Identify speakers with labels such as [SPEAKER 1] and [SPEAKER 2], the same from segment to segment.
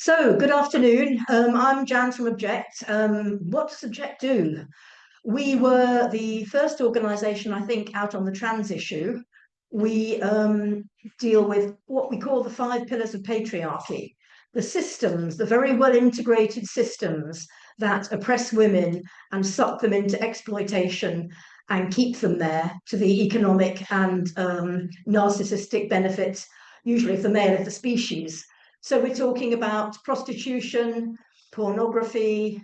[SPEAKER 1] So, good afternoon. I'm Jan from Object. What does Object do? We were the first organisation, I think, out on the trans issue. We deal with what we call the five pillars of patriarchy, the systems, the very well integrated systems that oppress women and suck them into exploitation and keep them there to the economic and narcissistic benefit, usually of the male of the species. So we're talking about prostitution, pornography,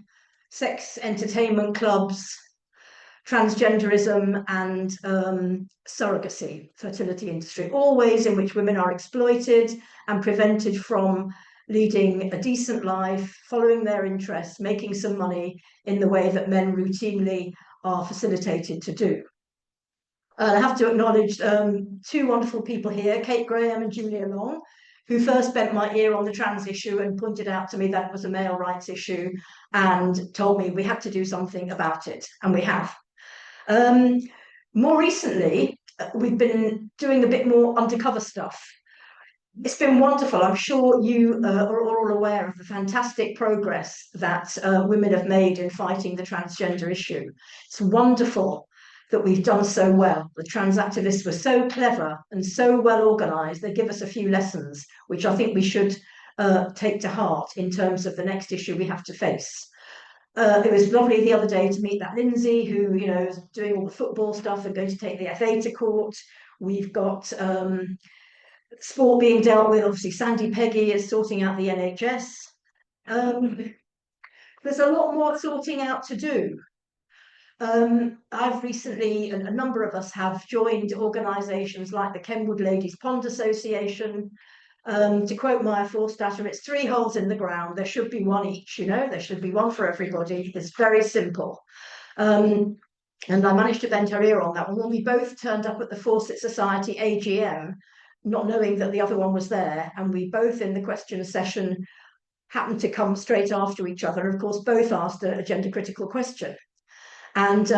[SPEAKER 1] sex entertainment clubs, transgenderism, and surrogacy, fertility industry, all ways in which women are exploited and prevented from leading a decent life, following their interests, making some money in the way that men routinely are facilitated to do. I have to acknowledge two wonderful people here, Kate Graham and Julia Long, who first bent my ear on the trans issue and pointed out to me that it was a male rights issue and told me we had to do something about it, and we have. More recently, we've been doing a bit more undercover stuff. It's been wonderful. I'm sure you are all aware of the fantastic progress that women have made in fighting the transgender issue. It's wonderful that we've done so well. The trans activists were so clever and so well organised. They give us a few lessons, which I think we should take to heart in terms of the next issue we have to face. It was lovely the other day to meet that Lindsay, who is doing all the football stuff and going to take the FA to court. We've got sport being dealt with. Obviously, Sandy Peggy is sorting out the NHS. There's a lot more sorting out to do. I've recently, a number of us have joined organisations like the Kenwood Ladies Pond Association. To quote Maya Forstater, it's three holes in the ground. There should be one each, there should be one for everybody. It's very simple. And I managed to bend her ear on that one when we both turned up at the Fawcett Society AGM, not knowing that the other one was there. And we both, in the question session, happened to come straight after each other. And of course, both asked a gender critical question. And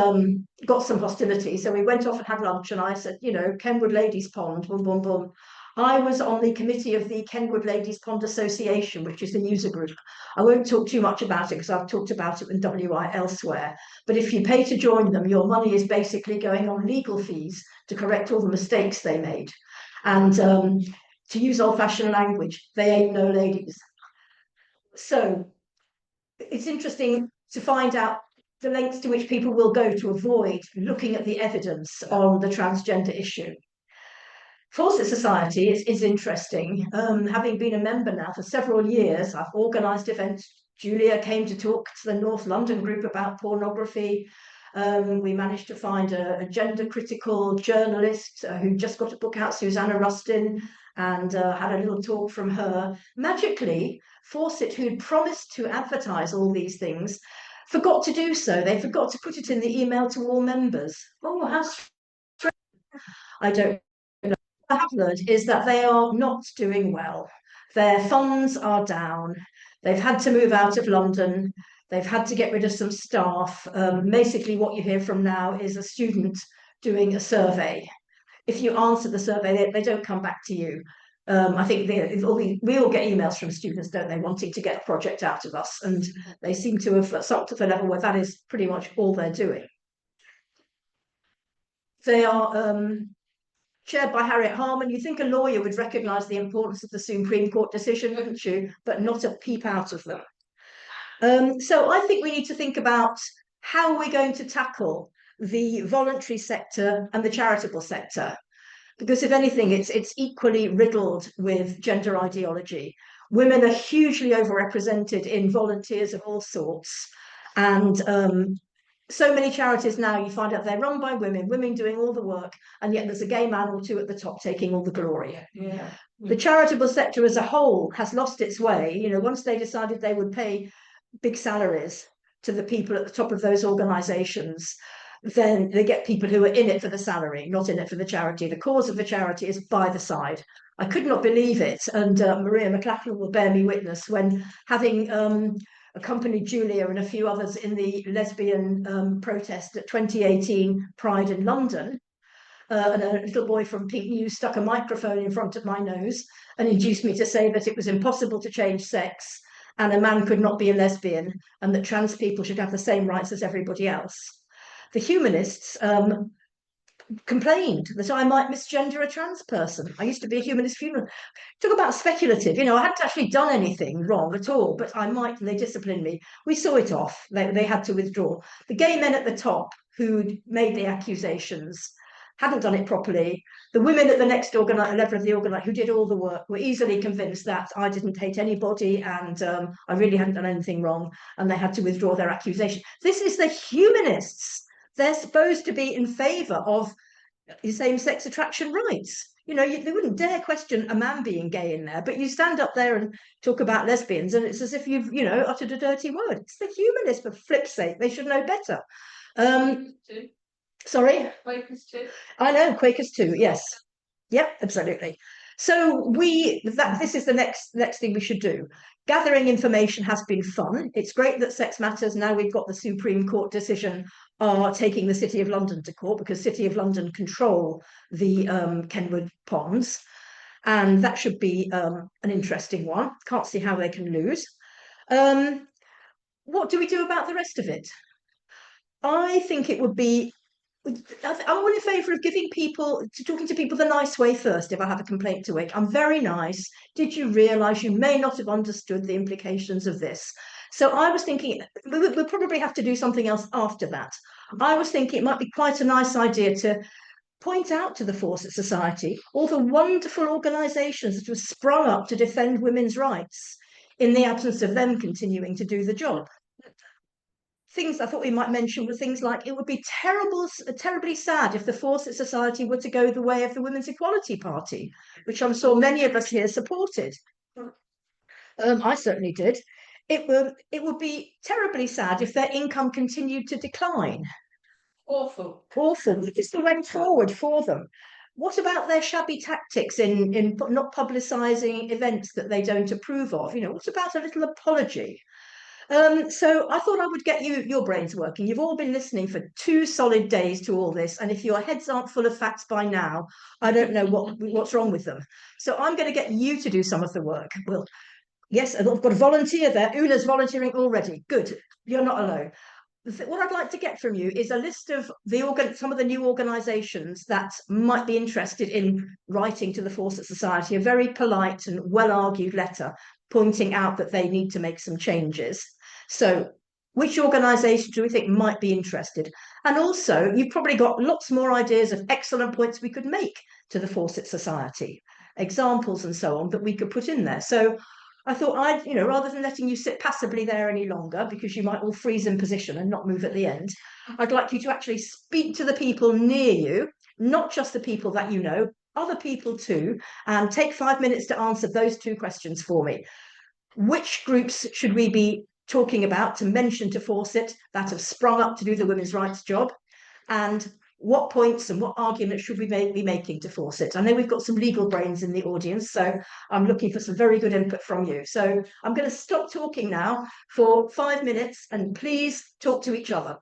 [SPEAKER 1] got some hostility. So we went off and had lunch, and I said, Kenwood Ladies Pond, boom, boom, boom. I was on the committee of the Kenwood Ladies Pond Association, which is the user group. I won't talk too much about it because I've talked about it with WI elsewhere. But if you pay to join them, your money is basically going on legal fees to correct all the mistakes they made. And to use old-fashioned language, they ain't no ladies. So it's interesting to find out the lengths to which people will go to avoid looking at the evidence on the transgender issue. Fawcett Society is interesting. Having been a member now for several years, I've organised events. Julia came to talk to the North London group about pornography. We managed to find a gender critical journalist who just got a book out, Susanna Rustin, and had a little talk from her. Magically, Fawcett, who'd promised to advertise all these things, forgot to do so. They forgot to put it in the email to all members. Oh, how strange. I don't know. What I have learned is that they are not doing well. Their funds are down. They've had to move out of London. They've had to get rid of some staff. Basically, what you hear from now is a student doing a survey. If you answer the survey, they don't come back to you. I think we all get emails from students, don't they, wanting to get a project out of us, and they seem to have sucked to the level where that is pretty much all they're doing. They are chaired by Harriet Harman. You think a lawyer would recognise the importance of the Supreme Court decision, wouldn't you? But not a peep out of them. So I think we need to think about how we're going to tackle the voluntary sector and the charitable sector. Because if anything, it's equally riddled with gender ideology. Women are hugely overrepresented in volunteers of all sorts. And so many charities now, you find out they're run by women doing all the work, and yet there's a gay man or two at the top taking all the glory. Yeah. The charitable sector as a whole has lost its way. Once they decided they would pay big salaries to the people at the top of those organisations, then they get people who are in it for the salary, not in it for the charity. The cause of the charity is by the side. I could not believe it. And Maria McLachlan will bear me witness when, having accompanied Julia and a few others in the lesbian protest at 2018 Pride in London, and a little boy from Pink News stuck a microphone in front of my nose and induced me to say that it was impossible to change sex. and a man could not be a lesbian, and that trans people should have the same rights as everybody else. The humanists complained that I might misgender a trans person. I used to be a humanist funeral. Talk about speculative. I hadn't actually done anything wrong at all, but I might, and they disciplined me. We saw it off. They had to withdraw. The gay men at the top who'd made the accusations hadn't done it properly. The women at the next level of the organizer who did all the work were easily convinced that I didn't hate anybody and I really hadn't done anything wrong, and they had to withdraw their accusation. This is the humanists. They're supposed to be in favour of same-sex attraction rights. They wouldn't dare question a man being gay in there, but you stand up there and talk about lesbians, and it's as if you've, uttered a dirty word. It's the humanists, for flip's sake. They should know better. Sorry? Quakers too. I know, Quakers too, yes. Yep, absolutely. So this is the next thing we should do. Gathering information has been fun. It's great that Sex Matters, now we've got the Supreme Court decision, are taking the City of London to court, because City of London control the Kenwood ponds. And that should be an interesting one. Can't see how they can lose. What do we do about the rest of it? I think it would be, I'm all in favour of talking to people the nice way first. If I have a complaint to make, I'm very nice. Did you realise you may not have understood the implications of this? So I was thinking we'll probably have to do something else after that. I was thinking it might be quite a nice idea to point out to the Fawcett Society all the wonderful organisations that have sprung up to defend women's rights in the absence of them continuing to do the job. Things I thought we might mention were things like, it would be terribly sad if the Fawcett Society were to go the way of the Women's Equality Party, which I'm sure many of us here supported. I certainly did. It would be terribly sad if their income continued to decline. Awful. It's the way forward for them. What about their shabby tactics in not publicising events that they don't approve of? What about a little apology? So I thought I would get your brains working. You've all been listening for 2 solid days to all this, and if your heads aren't full of facts by now, I don't know what's wrong with them. So I'm going to get you to do some of the work. Well, yes, I've got a volunteer there. Una's volunteering already. Good. You're not alone. What I'd like to get from you is a list of some of the new organisations that might be interested in writing to the Fawcett Society a very polite and well-argued letter pointing out that they need to make some changes. So which organisations do we think might be interested? And also, you've probably got lots more ideas of excellent points we could make to the Fawcett Society, examples and so on that we could put in there. So I thought rather than letting you sit passively there any longer, because you might all freeze in position and not move at the end, I'd like you to actually speak to the people near you, not just the people that you know, other people too, and take 5 minutes to answer those 2 questions for me. Which groups should we be talking about to mention to Fawcett that have sprung up to do the women's rights job? And what points and what arguments should we be making to Fawcett? I know we've got some legal brains in the audience, so I'm looking for some very good input from you. So I'm going to stop talking now for 5 minutes, and please talk to each other.